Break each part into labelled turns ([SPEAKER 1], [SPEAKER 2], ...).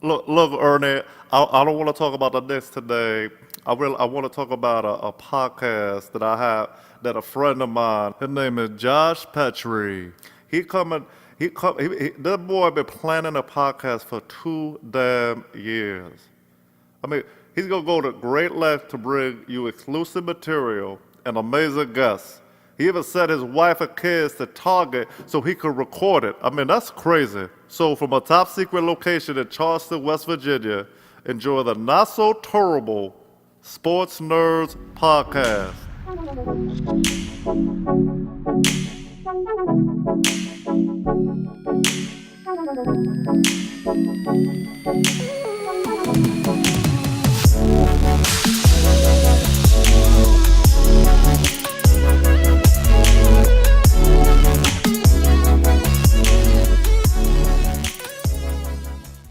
[SPEAKER 1] Look, Ernie. I don't want to talk about the Knicks today. I want to talk about a podcast that I have that a friend of mine. His name is Josh Petrie. He coming. That boy been planning a podcast for 2 damn years. I mean, he's gonna go to great lengths to bring you exclusive material and amazing guests. He even sent his wife and kids to Target so he could record it. I mean, that's crazy. So from a top secret location in Charleston, West Virginia, enjoy the not so terrible Sportsnerdz Podcast.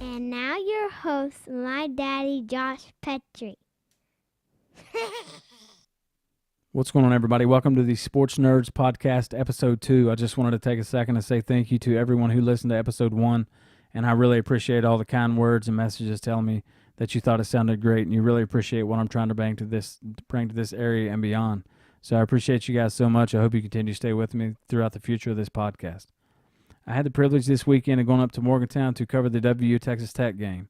[SPEAKER 2] And now your host, my daddy, Josh Petrie.
[SPEAKER 3] What's going on, everybody? Welcome to the Sportsnerdz Podcast, Episode 2. I just wanted to take a second to say thank you to everyone who listened to Episode 1, and I really appreciate all the kind words and messages telling me that you thought it sounded great, and you really appreciate what I'm trying to bring to this area and beyond. So I appreciate you guys so much. I hope you continue to stay with me throughout the future of this podcast. I had the privilege this weekend of going up to Morgantown to cover the WU Texas Tech game.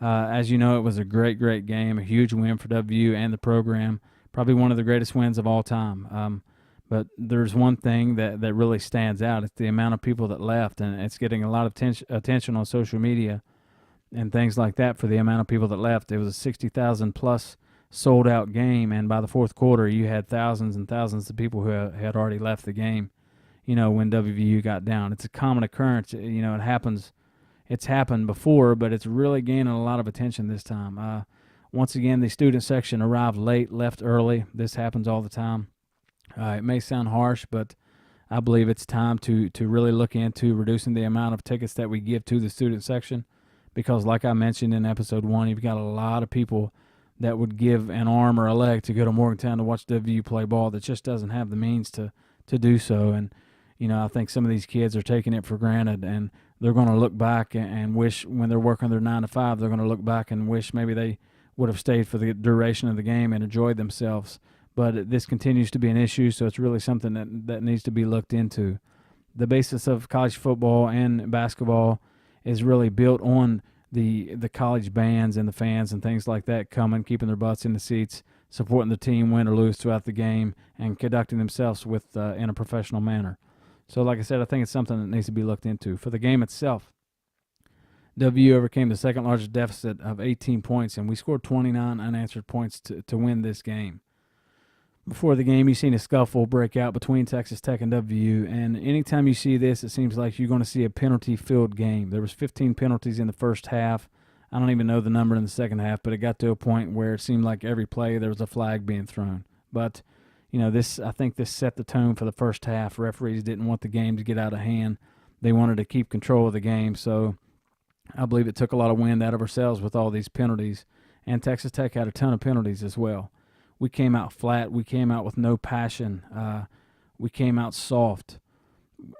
[SPEAKER 3] As you know, it was a great game, a huge win for WU and the program. Probably one of the greatest wins of all time. But there's one thing that really stands out. It's the amount of people that left, and it's getting a lot of attention on social media and things like that for the amount of people that left. It was a 60,000 plus sold out game, and by the fourth quarter, you had thousands and thousands of people who had already left the game, when WVU got down. It's a common occurrence. It happens. It's happened before, but it's really gaining a lot of attention this time. Once again, the student section arrived late, left early. This happens all the time. It may sound harsh, but I believe it's time to really look into reducing the amount of tickets that we give to the student section, because like I mentioned in Episode 1, you've got a lot of people that would give an arm or a leg to go to Morgantown to watch WVU play ball that just doesn't have the means to do so. And, I think some of these kids are taking it for granted, and they're going to look back and wish when they're working their 9 to 5, they're going to look back and wish maybe they would have stayed for the duration of the game and enjoyed themselves. But this continues to be an issue, so it's really something that needs to be looked into. The basis of college football and basketball is really built on the college bands and the fans and things like that coming, keeping their butts in the seats, supporting the team win or lose throughout the game, and conducting themselves in a professional manner. So like I said, I think it's something that needs to be looked into. For the game itself, WU overcame the second largest deficit of 18 points, and we scored 29 unanswered points to win this game. Before the game, you've seen a scuffle break out between Texas Tech and WU, and anytime you see this, it seems like you're going to see a penalty-filled game. There was 15 penalties in the first half. I don't even know the number in the second half, but it got to a point where it seemed like every play there was a flag being thrown. But I think this set the tone for the first half. Referees didn't want the game to get out of hand. They wanted to keep control of the game, so I believe it took a lot of wind out of ourselves with all these penalties, and Texas Tech had a ton of penalties as well. We came out flat. We came out with no passion. We came out soft.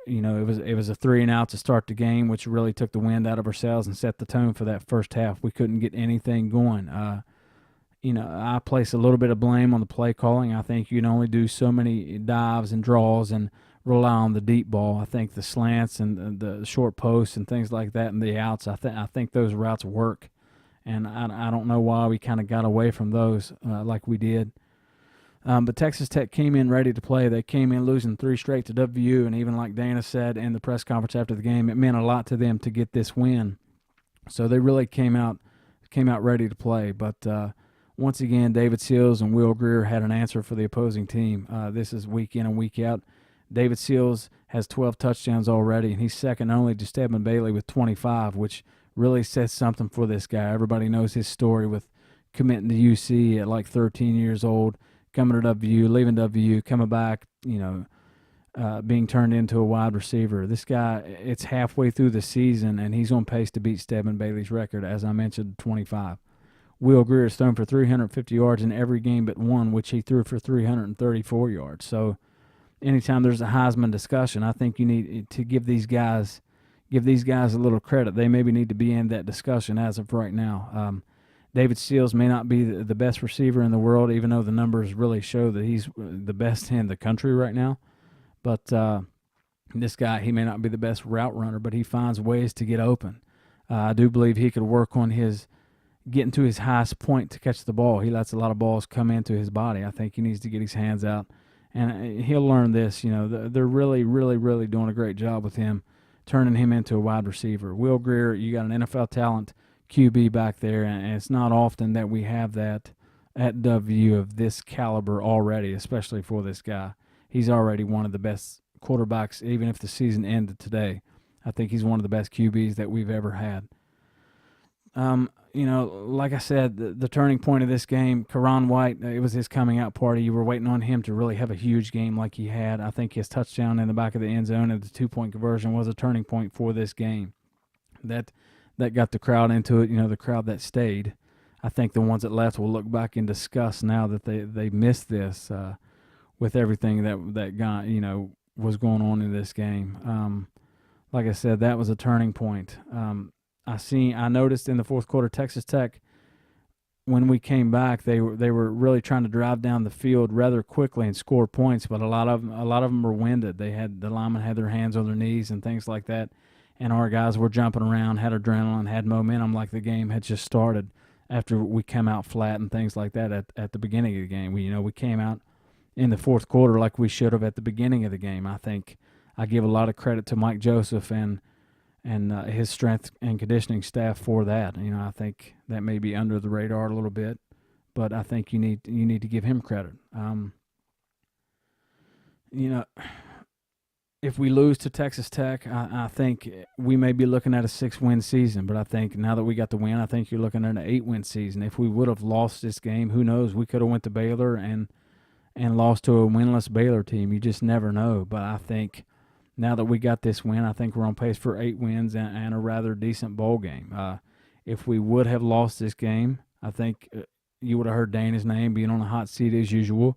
[SPEAKER 3] It was a 3 and out to start the game, which really took the wind out of ourselves and set the tone for that first half. We couldn't get anything going. I place a little bit of blame on the play calling. I think you can only do so many dives and draws and rely on the deep ball. I think the slants and the short posts and things like that and the outs, I think those routes work. And I don't know why we kind of got away from those like we did. But Texas Tech came in ready to play. They came in losing 3 straight to WU, and even like Dana said in the press conference after the game, it meant a lot to them to get this win. So they really came out ready to play. But once again, David Seals and Will Greer had an answer for the opposing team. This is week in and week out. David Seals has 12 touchdowns already, and he's second only to Stedman Bailey with 25, which really says something for this guy. Everybody knows his story with committing to UC at like 13 years old, coming to WU, leaving WU, coming back, being turned into a wide receiver. This guy, it's halfway through the season, and he's on pace to beat Stedman Bailey's record, as I mentioned, 25. Will Greer has thrown for 350 yards in every game but one, which he threw for 334 yards. So anytime there's a Heisman discussion, I think you need to give these guys, give these guys a little credit. They maybe need to be in that discussion as of right now. David Seals may not be the best receiver in the world, even though the numbers really show that he's the best in the country right now. But this guy, he may not be the best route runner, but he finds ways to get open. I do believe he could work on getting to his highest point to catch the ball. He lets a lot of balls come into his body. I think he needs to get his hands out, and he'll learn this. They're really, really, really doing a great job with him, turning him into a wide receiver. Will Grier, you got an NFL talent QB back there, and it's not often that we have that at W of this caliber already, especially for this guy. He's already one of the best quarterbacks, even if the season ended today. I think he's one of the best QBs that we've ever had. Like I said, the turning point of this game, Karan White, it was his coming out party. You were waiting on him to really have a huge game like he had. I think his touchdown in the back of the end zone and the 2-point conversion was a turning point for this game. That got the crowd into it, the crowd that stayed. I think the ones that left will look back in disgust now that they missed this with everything that got, was going on in this game. Like I said, that was a turning point. I noticed in the fourth quarter, Texas Tech, when we came back, they were really trying to drive down the field rather quickly and score points, but a lot of them were winded. The linemen had their hands on their knees and things like that, and our guys were jumping around, had adrenaline, had momentum like the game had just started after we came out flat and things like that at the beginning of the game. We came out in the fourth quarter like we should have at the beginning of the game. I think I give a lot of credit to Mike Joseph and his strength and conditioning staff for that. I think that may be under the radar a little bit, but I think you need to give him credit. If we lose to Texas Tech, I think we may be looking at a 6-win season, but I think now that we got the win, I think you're looking at an 8-win season. If we would have lost this game, who knows? We could have went to Baylor and lost to a winless Baylor team. You just never know, but I think now that we got this win, I think we're on pace for 8 wins and a rather decent bowl game. If we would have lost this game, I think you would have heard Dana's name being on the hot seat as usual,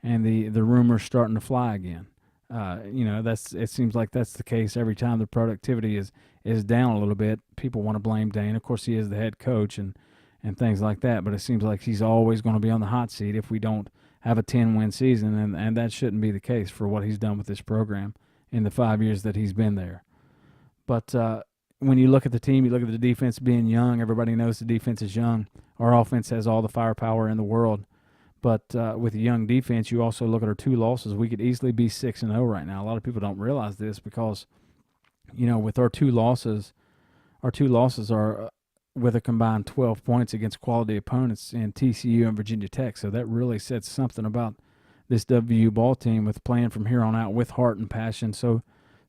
[SPEAKER 3] and the rumors starting to fly again. It seems like that's the case every time the productivity is down a little bit. People want to blame Dana. Of course, he is the head coach and things like that, but it seems like he's always going to be on the hot seat if we don't have a 10-win season, and that shouldn't be the case for what he's done with this program in the 5 years that he's been there. But when you look at the team, you look at the defense being young. Everybody knows the defense is young. Our offense has all the firepower in the world. But with a young defense, you also look at our 2 losses. We could easily be 6-0 right now. A lot of people don't realize this because, with our 2 losses are with a combined 12 points against quality opponents in TCU and Virginia Tech. So that really says something about this WU ball team with playing from here on out with heart and passion. So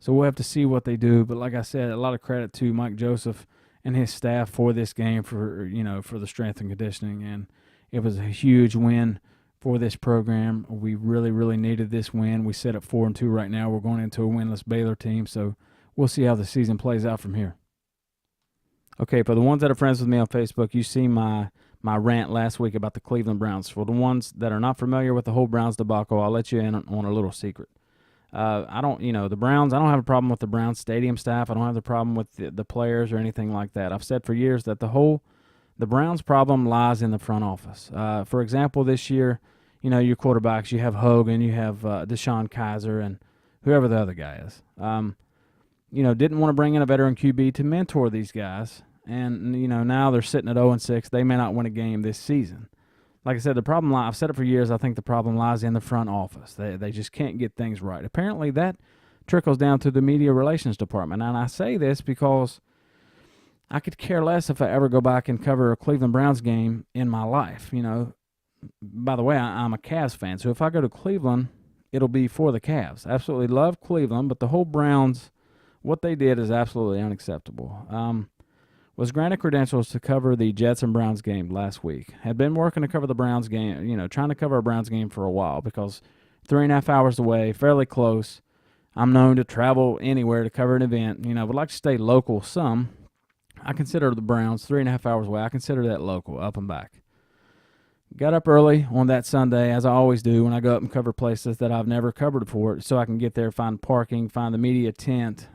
[SPEAKER 3] we'll have to see what they do. But like I said, a lot of credit to Mike Joseph and his staff for this game, for the strength and conditioning. And it was a huge win for this program. We really, really needed this win. We sit at 4-2 right now. We're going into a winless Baylor team. So we'll see how the season plays out from here. Okay, for the ones that are friends with me on Facebook, you see my rant last week about the Cleveland Browns. For the ones that are not familiar with the whole Browns debacle, I'll let you in on a little secret. The Browns, I don't have a problem with the Browns stadium staff. I don't have a problem with the players or anything like that. I've said for years that the Browns problem lies in the front office. For example, this year, your quarterbacks, you have Hogan, you have Deshaun Kaiser, and whoever the other guy is. Didn't want to bring in a veteran QB to mentor these guys. And, now they're sitting at 0-6. They may not win a game this season. Like I said, the problem I've said it for years, I think the problem lies in the front office. They just can't get things right. Apparently that trickles down to the media relations department. And I say this because I could care less if I ever go back and cover a Cleveland Browns game in my life. By the way, I'm a Cavs fan. So if I go to Cleveland, it'll be for the Cavs. Absolutely love Cleveland, but the whole Browns, what they did is absolutely unacceptable. Was granted credentials to cover the Jets and Browns game last week. Had been working to cover the Browns game, trying to cover a Browns game for a while because 3.5 hours away, fairly close. I'm known to travel anywhere to cover an event. Would like to stay local some. I consider the Browns 3.5 hours away. I consider that local, up and back. Got up early on that Sunday, as I always do when I go up and cover places that I've never covered before, so I can get there, find parking, find the media tent,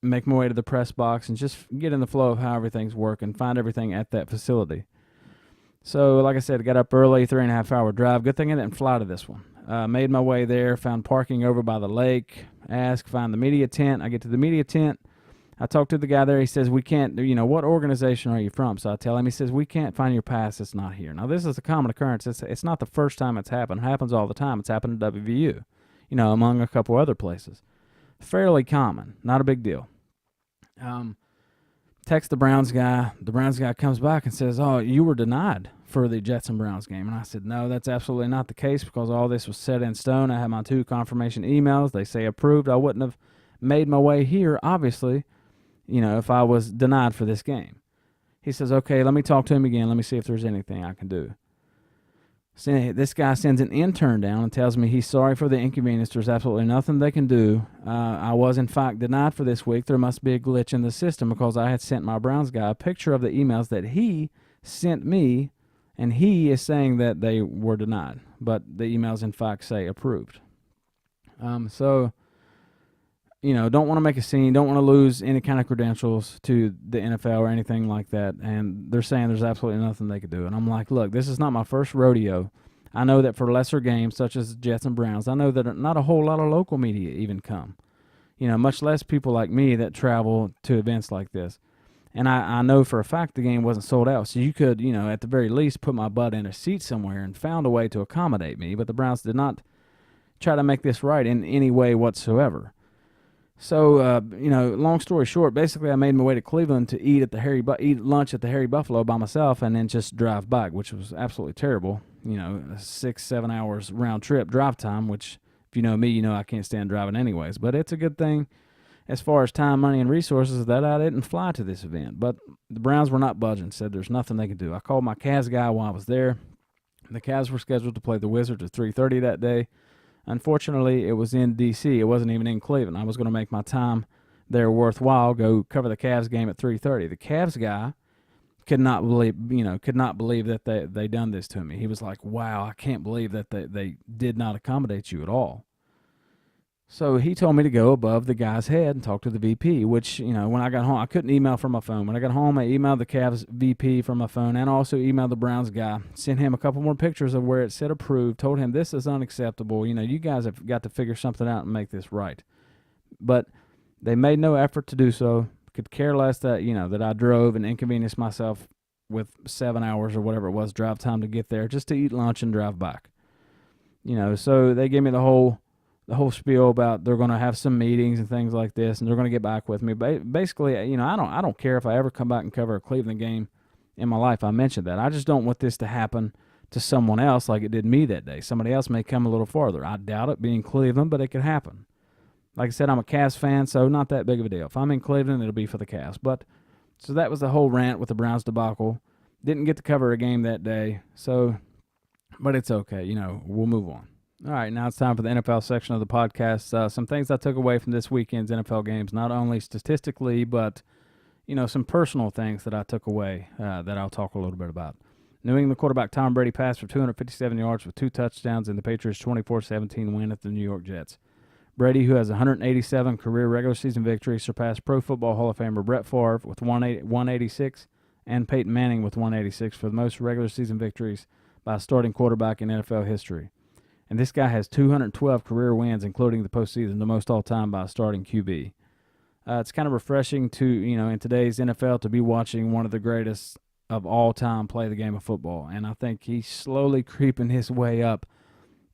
[SPEAKER 3] make my way to the press box, and just get in the flow of how everything's working, find everything at that facility. So, like I said, I got up early, 3.5 hour drive. Good thing I didn't fly to this one. Made my way there, found parking over by the lake, find the media tent. I get to the media tent. I talked to the guy there. He says, we can't, what organization are you from? So I tell him, he says, we can't find your pass. It's not here. Now, this is a common occurrence. It's not the first time it's happened. It happens all the time. It's happened at WVU, among a couple other places. Fairly common. Not a big deal. Text the Browns guy. The Browns guy comes back and says, oh, you were denied for the Jets and Browns game. And I said, no, that's absolutely not the case, because all this was set in stone. I had my 2 confirmation emails. They say approved. I wouldn't have made my way here, obviously, if I was denied for this game. He says, okay, let me talk to him again. Let me see if there's anything I can do. So this guy sends an intern down and tells me he's sorry for the inconvenience. There's absolutely nothing they can do. I was, in fact, denied for this week. There must be a glitch in the system, because I had sent my Browns guy a picture of the emails that he sent me, and he is saying that they were denied. But the emails, in fact, say approved. Don't want to make a scene, don't want to lose any kind of credentials to the NFL or anything like that. And they're saying there's absolutely nothing they could do. And I'm like, look, this is not my first rodeo. I know that for lesser games such as Jets and Browns, I know that not a whole lot of local media even come, much less people like me that travel to events like this. And I know for a fact the game wasn't sold out. So you could, at the very least, put my butt in a seat somewhere and found a way to accommodate me. But the Browns did not try to make this right in any way whatsoever. So, long story short, basically I made my way to Cleveland to eat lunch at the Harry Buffalo by myself, and then just drive back, which was absolutely terrible. 6-7 hours round trip drive time, which if you know me, I can't stand driving anyways. But it's a good thing as far as time, money, and resources that I didn't fly to this event. But the Browns were not budging, said there's nothing they could do. I called my Cavs guy while I was there. The Cavs were scheduled to play the Wizards at 3:30 that day. Unfortunately, it was in D.C. It wasn't even in Cleveland. I was going to make my time there worthwhile, go cover the Cavs game at 3:30. The Cavs guy could not believe that they done this to me. He was like, wow, I can't believe that they did not accommodate you at all. So he told me to go above the guy's head and talk to the VP, which, when I got home, I couldn't email from my phone. When I got home, I emailed the Cavs VP from my phone, and also emailed the Browns guy, sent him a couple more pictures of where it said approved, told him this is unacceptable. You guys have got to figure something out and make this right. But they made no effort to do so. Could care less that, that I drove and inconvenienced myself with 7 hours or whatever it was drive time to get there just to eat lunch and drive back. So they gave me the whole spiel about they're going to have some meetings and things like this, and they're going to get back with me. Basically, I don't care if I ever come back and cover a Cleveland game in my life. I mentioned that. I just don't want this to happen to someone else like it did me that day. Somebody else may come a little farther. I doubt it being Cleveland, but it could happen. Like I said, I'm a Cavs fan, so not that big of a deal. If I'm in Cleveland, it'll be for the Cavs. So that was the whole rant with the Browns debacle. Didn't get to cover a game that day, but it's okay. We'll move on. All right, now it's time for the NFL section of the podcast. Some things I took away from this weekend's NFL games, not only statistically, but, some personal things that I took away that I'll talk a little bit about. New England quarterback Tom Brady passed for 257 yards with 2 touchdowns in the Patriots' 24-17 win at the New York Jets. Brady, who has 187 career regular season victories, surpassed Pro Football Hall of Famer Brett Favre with 186 and Peyton Manning with 186 for the most regular season victories by a starting quarterback in NFL history. And this guy has 212 career wins, including the postseason, the most all-time by a starting QB. It's kind of refreshing to, in today's NFL to be watching one of the greatest of all time play the game of football. And I think he's slowly creeping his way up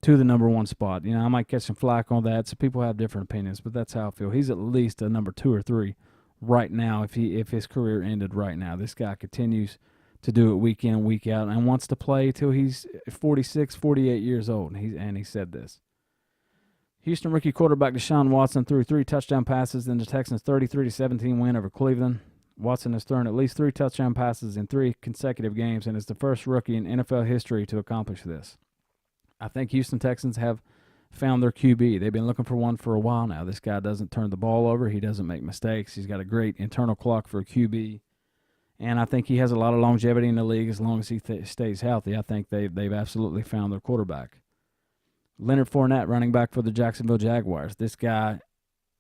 [SPEAKER 3] to the number 1 spot. I might catch some flack on that, so people have different opinions, but that's how I feel. He's at least a number 2 or 3 right now if his career ended right now. This guy continues to do it week in and week out and wants to play till he's 46, 48 years old. And he said this. Houston rookie quarterback Deshaun Watson threw 3 touchdown passes in the Texans' 33-17 win over Cleveland. Watson has thrown at least 3 touchdown passes in 3 consecutive games and is the first rookie in NFL history to accomplish this. I think Houston Texans have found their QB. They've been looking for one for a while now. This guy doesn't turn the ball over. He doesn't make mistakes. He's got a great internal clock for a QB. And I think he has a lot of longevity in the league as long as he stays healthy. I think they've absolutely found their quarterback. Leonard Fournette, running back for the Jacksonville Jaguars. This guy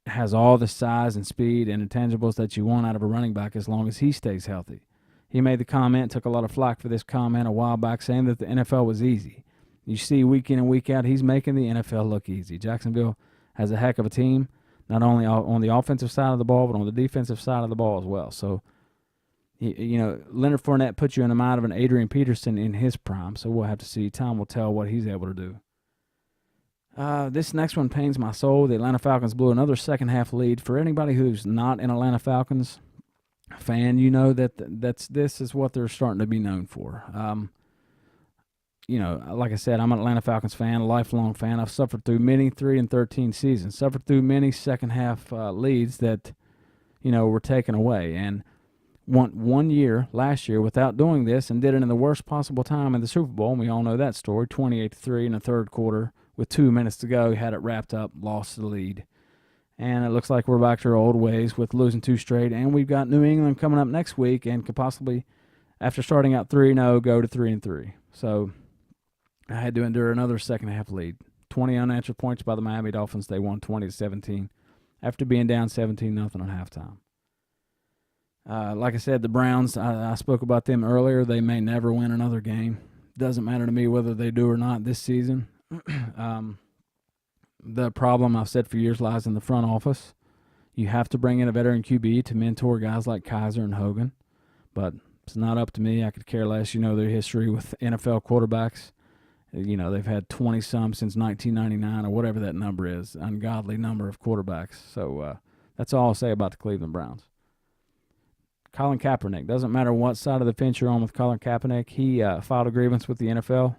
[SPEAKER 3] has all the size and speed and intangibles that you want out of a running back as long as he stays healthy. He made the comment, took a lot of flack for this comment a while back, saying that the NFL was easy. You see week in and week out, he's making the NFL look easy. Jacksonville has a heck of a team, not only on the offensive side of the ball, but on the defensive side of the ball as well. So, Leonard Fournette puts you in the mind of an Adrian Peterson in his prime, so we'll have to see. Time will tell what he's able to do. This next one pains my soul. The Atlanta Falcons blew another second-half lead. For anybody who's not an Atlanta Falcons fan, you know this is what they're starting to be known for. Like I said, I'm an Atlanta Falcons fan, a lifelong fan. I've suffered through many 3-13 seasons, suffered through many second-half leads that, were taken away. And one year, last year, without doing this, and did it in the worst possible time in the Super Bowl, and we all know that story, 28-3 in the third quarter with 2 minutes to go. He had it wrapped up, lost the lead. And it looks like we're back to our old ways with losing 2 straight. And we've got New England coming up next week and could possibly, after starting out 3-0, go to 3-3. So I had to endure another second-half lead. 20 unanswered points by the Miami Dolphins. They won 20-17 after being down 17-0 at halftime. Like I said, the Browns, I spoke about them earlier. They may never win another game. Doesn't matter to me whether they do or not this season. The problem, I've said for years, lies in the front office. You have to bring in a veteran QB to mentor guys like Kaiser and Hogan, but it's not up to me. I could care less. Their history with NFL quarterbacks. They've had 20-some since 1999 or whatever that number is, ungodly number of quarterbacks. So that's all I'll say about the Cleveland Browns. Colin Kaepernick. Doesn't matter what side of the fence you're on with Colin Kaepernick. He filed a grievance with the NFL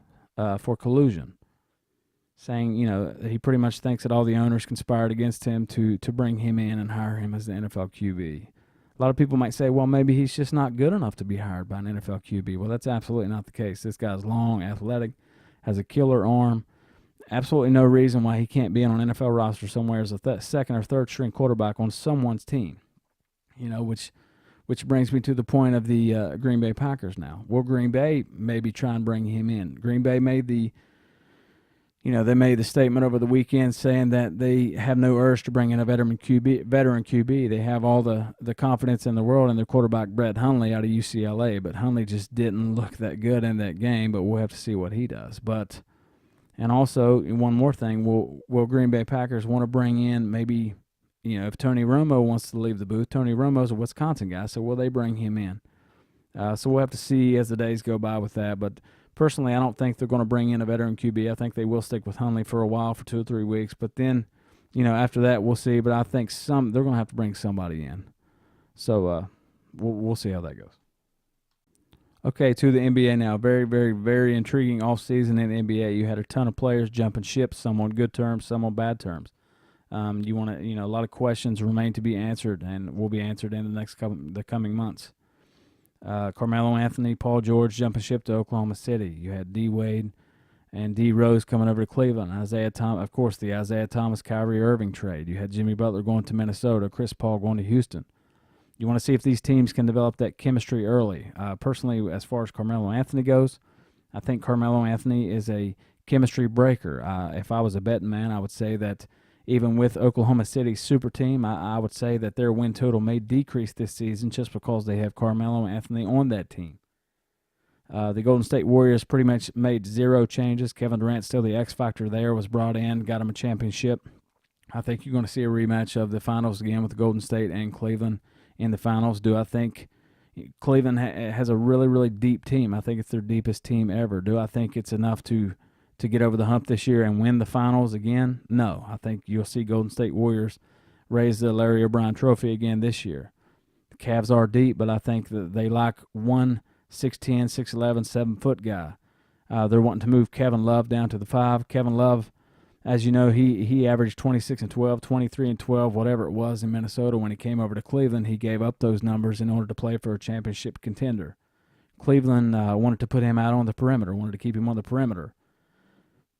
[SPEAKER 3] for collusion, saying, he pretty much thinks that all the owners conspired against him to bring him in and hire him as the NFL QB. A lot of people might say, well, maybe he's just not good enough to be hired by an NFL QB. Well, that's absolutely not the case. This guy's long, athletic, has a killer arm. Absolutely no reason why he can't be on an NFL roster somewhere as a second or third string quarterback on someone's team, which brings me to the point of the Green Bay Packers now. Will Green Bay maybe try and bring him in? Green Bay made the statement over the weekend saying that they have no urge to bring in a veteran QB. They have all the confidence in the world in their quarterback, Brett Hundley, out of UCLA. But Hundley just didn't look that good in that game, but we'll have to see what he does. And also, one more thing, will Green Bay Packers want to bring in maybe, if Tony Romo wants to leave the booth? Tony Romo's a Wisconsin guy, so will they bring him in? So we'll have to see as the days go by with that. But personally, I don't think they're going to bring in a veteran QB. I think they will stick with Hundley for a while, for 2 or 3 weeks. But then, after that, we'll see. But I think they're going to have to bring somebody in. So we'll see how that goes. Okay, to the NBA now. Very, very, very intriguing offseason in the NBA. You had a ton of players jumping ship, some on good terms, some on bad terms. You want to, a lot of questions remain to be answered and will be answered in the coming months. Carmelo Anthony, Paul George jumping ship to Oklahoma City. You had D. Wade and D. Rose coming over to Cleveland. Of course, the Isaiah Thomas, Kyrie Irving trade. You had Jimmy Butler going to Minnesota, Chris Paul going to Houston. You want to see if these teams can develop that chemistry early. Personally, as far as Carmelo Anthony goes, I think Carmelo Anthony is a chemistry breaker. If I was a betting man, I would say that even with Oklahoma City's super team, I would say that their win total may decrease this season just because they have Carmelo Anthony on that team. The Golden State Warriors pretty much made 0 changes. Kevin Durant, still the X factor there, was brought in, got him a championship. I think you're going to see a rematch of the finals again with the Golden State and Cleveland in the finals. Do I think Cleveland has a really, really deep team? I think it's their deepest team ever. Do I think it's enough to get over the hump this year and win the finals again? No. I think you'll see Golden State Warriors raise the Larry O'Brien trophy again this year. The Cavs are deep, but I think that they lack one 6'10", 6'11", 7-foot guy. They're wanting to move Kevin Love down to the 5. Kevin Love, as you know, he averaged 26-12, 23-12, whatever it was in Minnesota. When he came over to Cleveland, he gave up those numbers in order to play for a championship contender. Cleveland wanted to put him out on the perimeter, wanted to keep him on the perimeter.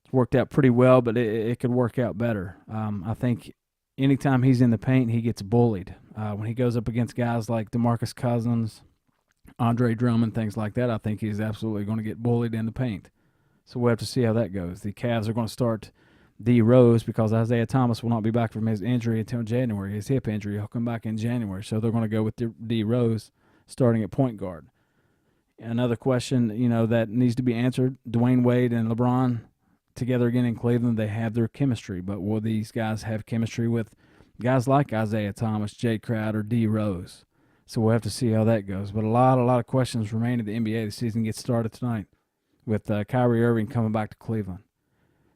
[SPEAKER 3] It's worked out pretty well, but it could work out better. I think anytime he's in the paint, he gets bullied. When he goes up against guys like DeMarcus Cousins, Andre Drummond, things like that, I think he's absolutely going to get bullied in the paint. So we'll have to see how that goes. The Cavs are going to start D. Rose, because Isaiah Thomas will not be back from his injury until January. His hip injury, he'll come back in January. So they're going to go with D. Rose starting at point guard. Another question, that needs to be answered, Dwayne Wade and LeBron together again in Cleveland, they have their chemistry, but will these guys have chemistry with guys like Isaiah Thomas, Jay Crowder, D. Rose? So we'll have to see how that goes. But a lot of questions remain in the NBA. The season gets started tonight with Kyrie Irving coming back to Cleveland.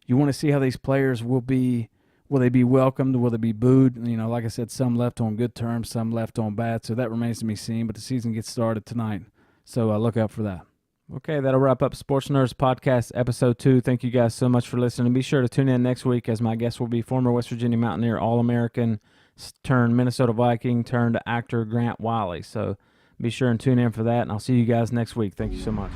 [SPEAKER 3] You want to see how these players will they be welcomed? Will they be booed? Like I said, some left on good terms, some left on bad, so that remains to be seen. But the season gets started tonight, so look out for that. Okay, that'll wrap up Sports Nerds Podcast Episode 2. Thank you guys so much for listening. Be sure to tune in next week, as my guest will be former West Virginia Mountaineer, All-American, turned Minnesota Viking, turned actor Grant Wiley. So be sure and tune in for that, and I'll see you guys next week. Thank you so much.